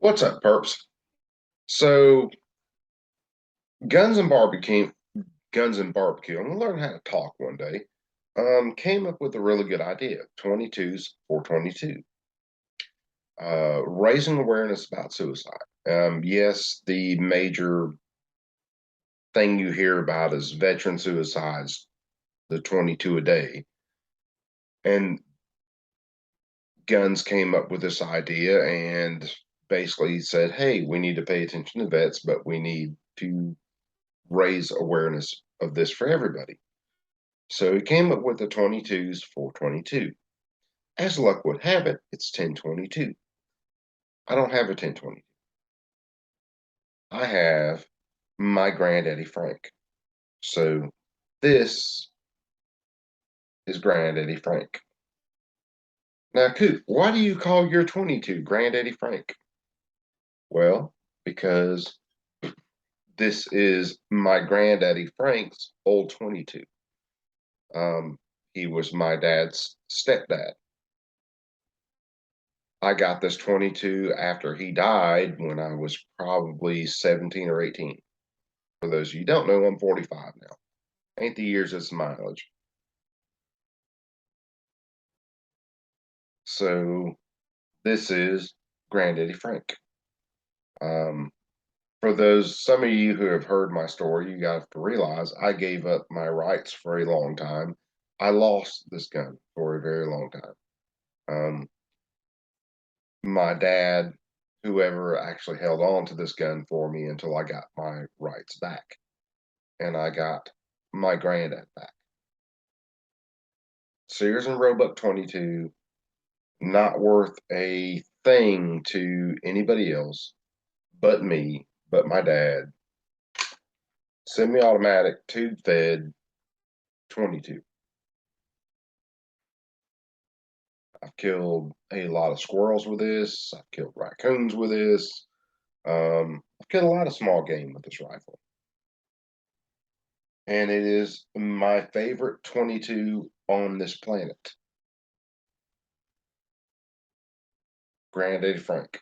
What's up, perps? So, guns and barbecue, guns and barbecue. I'm gonna learn how to talk one day. Came up with a really good idea. 22s for 22. Raising awareness about suicide. Yes, the major thing you hear about is veteran suicides, the 22 a day, and guns came up with this idea and basically said, "Hey, we need to pay attention to vets, but we need to raise awareness of this for everybody." So he came up with the 22s for 22. As luck would have it, it's 1022. I don't have a 1020. I have my granddaddy Frank. So this is granddaddy Frank. Now, Coop, why do you call your 22 granddaddy Frank? Well, because this is my granddaddy Frank's old 22. He was my dad's stepdad. I got this 22 after he died when I was probably 17 or 18. For those of you who don't know, I'm 45 now. Ain't the years, it's the mileage. So this is Granddaddy Frank. Um, for those, some of you who have heard my story, you got to realize I gave up my rights for a long time. I lost this gun for a very long time. My dad, whoever actually held on to this gun for me until I got my rights back. And I got my granddad back. Sears and Roebuck 22, not worth a thing to anybody else but me, but my dad. Semi automatic, tube fed 22. I've killed a lot of squirrels with this. I've killed raccoons with this. I've killed a lot of small game with this rifle. And it is my favorite 22 on this planet. Granddaddy Frank.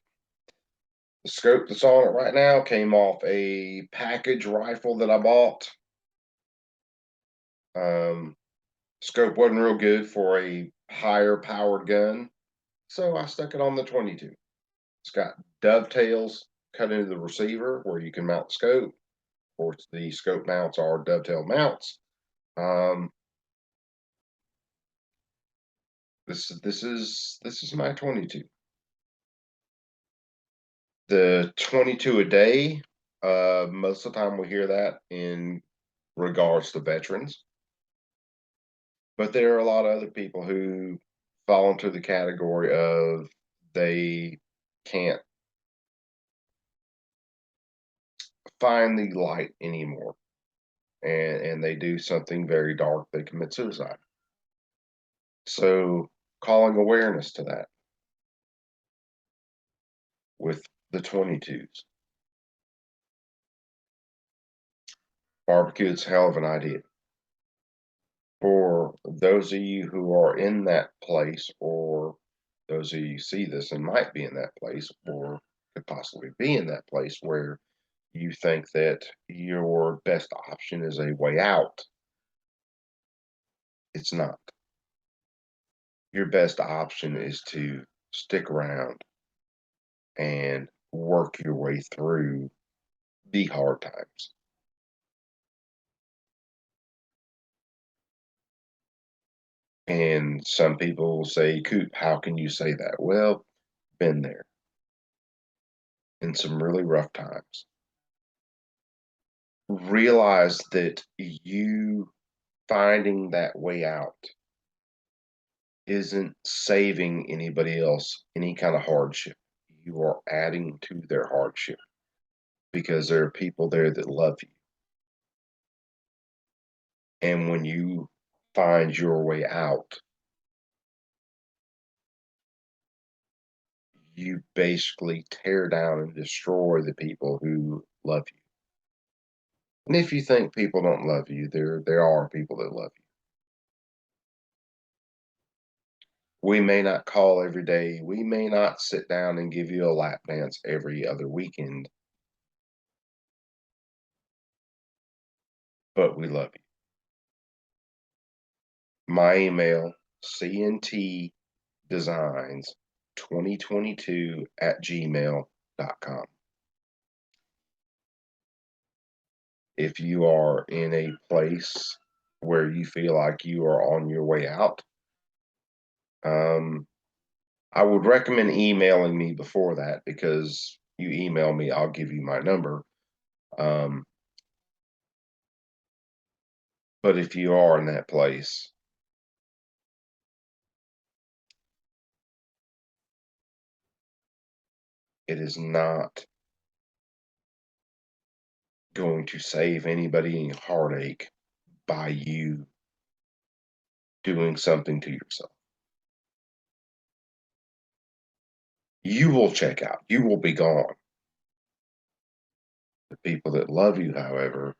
The scope that's on it right now came off a package rifle that I bought. Um, Scope wasn't real good for a higher powered gun, so I stuck it on the 22. It's got dovetails cut into the receiver where you can mount the scope. Of course, the scope mounts are dovetail mounts. Um, this is my 22. The 22 a day. Most of the time we hear that in regards to veterans, but there are a lot of other people who fall into the category of they can't find the light anymore, and they do something very dark, they commit suicide. So calling awareness to that with the 22s. Barbecue is a hell of an idea. For those of you who are in that place, or those of you who see this and might be in that place, or could possibly be in that place where you think that your best option is a way out, it's not. Your best option is to stick around and work your way through the hard times. And some people will say, Coop, how can you say that? Well, been there in some really rough times. Realize that you finding that way out isn't saving anybody else any kind of hardship. You are adding to their hardship because there are people there that love you. And when you find your way out, you basically tear down and destroy the people who love you. And if you think people don't love you, there are people that love you. We may not call every day. We may not sit down and give you a lap dance every other weekend, but we love you. My email, cntdesigns2022@gmail.com. If you are in a place where you feel like you are on your way out, um, I would recommend emailing me before that because you email me, I'll give you my number. Um, but if you are in that place, it is not going to save anybody any heartache by you doing something to yourself. You will check out, you will be gone. The people that love you, however,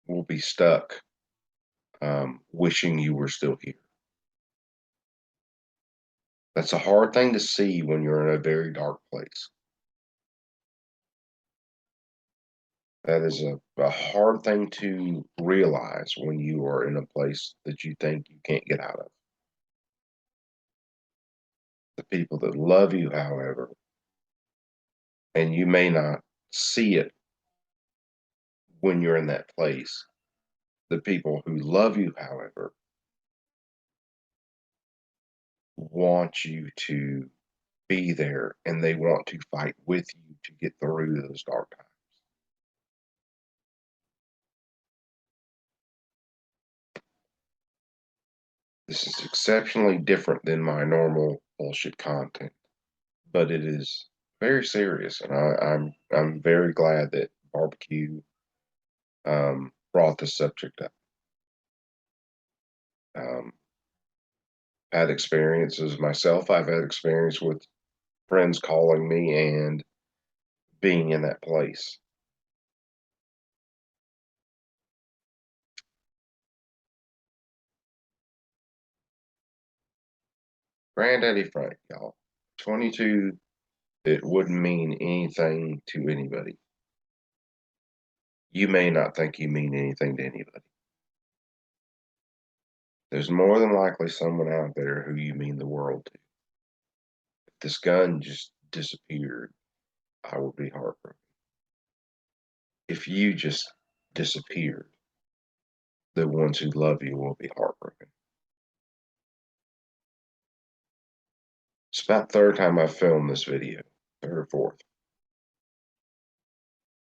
will be stuck wishing you were still here. That's a hard thing to see when you're in a very dark place. That is a hard thing to realize when you are in a place that you think you can't get out of. The people that love you, however, and you may not see it when you're in that place, the people who love you, however, want you to be there and they want to fight with you to get through those dark times. This is exceptionally different than my normal bullshit content, but it is very serious, and I'm very glad that barbecue brought the subject up. Um, had experiences myself. I've had experience with friends calling me and being in that place. Granddaddy Frank, y'all. 22, it wouldn't mean anything to anybody. You may not think you mean anything to anybody. There's more than likely someone out there who you mean the world to. If this gun just disappeared, I would be heartbroken. If you just disappeared, the ones who love you will be heartbroken. It's about third time I've filmed this video, third or fourth,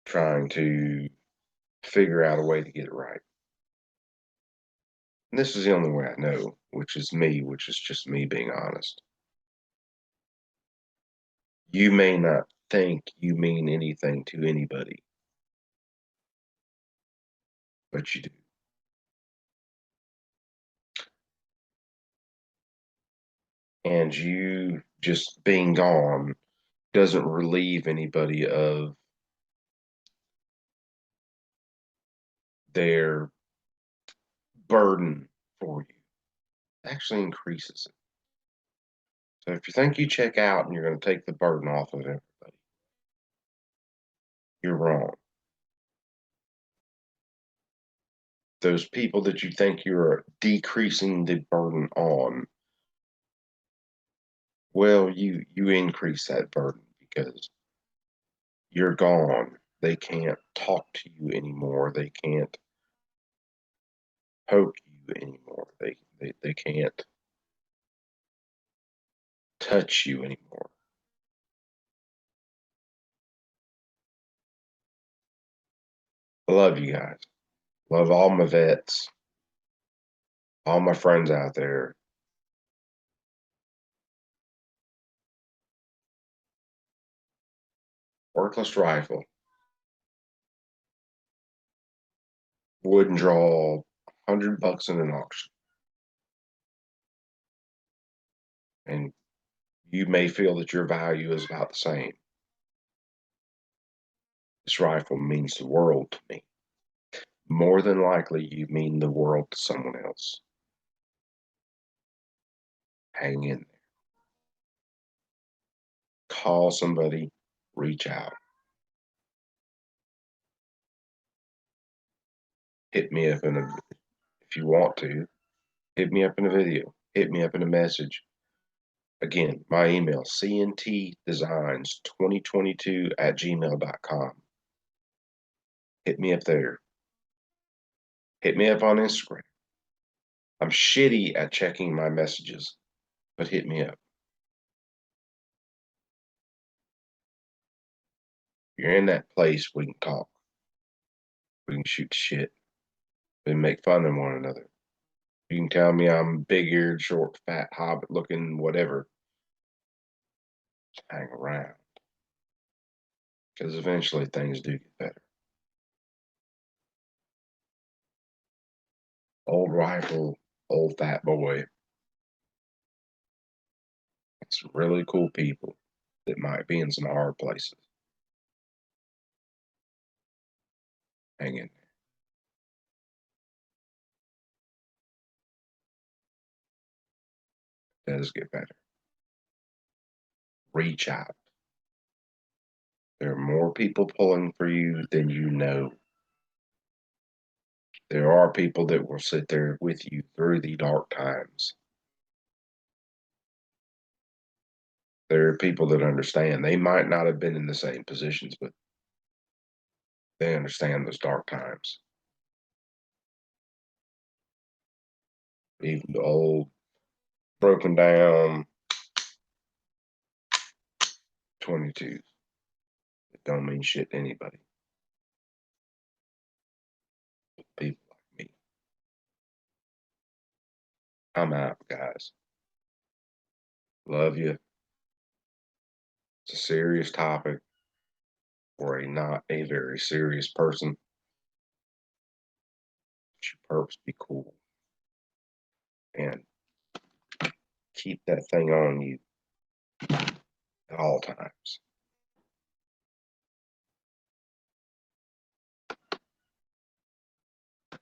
trying to figure out a way to get it right. And this is the only way I know, which is me, which is just me being honest. You may not think you mean anything to anybody, but you do. And you just being gone doesn't relieve anybody of their burden for you. It actually increases it. So if you think you check out and you're going to take the burden off of everybody, you're wrong. Those people that you think you're decreasing the burden on, well, you increase that burden because you're gone. They can't talk to you anymore. They can't poke you anymore. They can't touch you anymore. I love you guys. Love all my vets, all my friends out there. Worthless rifle wouldn't draw $100 in an auction. And you may feel that your value is about the same. This rifle means the world to me. more than likely you mean the world to someone else. Hang in there. Call somebody, reach out. Hit me up if you want to. Hit me up in a video. Hit me up in a message. Again, my email, cntdesigns2022@gmail.com. Hit me up there. Hit me up on Instagram. I'm shitty at checking my messages, but hit me up. You're in that place we can talk. We can shoot shit. We can make fun of one another. You can tell me I'm big-eared, short, fat, hobbit-looking, whatever. Hang around. Because eventually things do get better. Old rifle, old fat boy. It's really cool people that might be in some hard places. Hang in there. It does get better. Reach out. There are more people pulling for you than you know. There are people that will sit there with you through the dark times. There are people that understand. They might not have been in the same positions, but they understand those dark times. Even the old, broken down 22s. It don't mean shit to anybody. People like me. I'm out, guys. Love you. It's a serious topic for a not a very serious person. Your purpose be cool. And keep that thing on you at all times.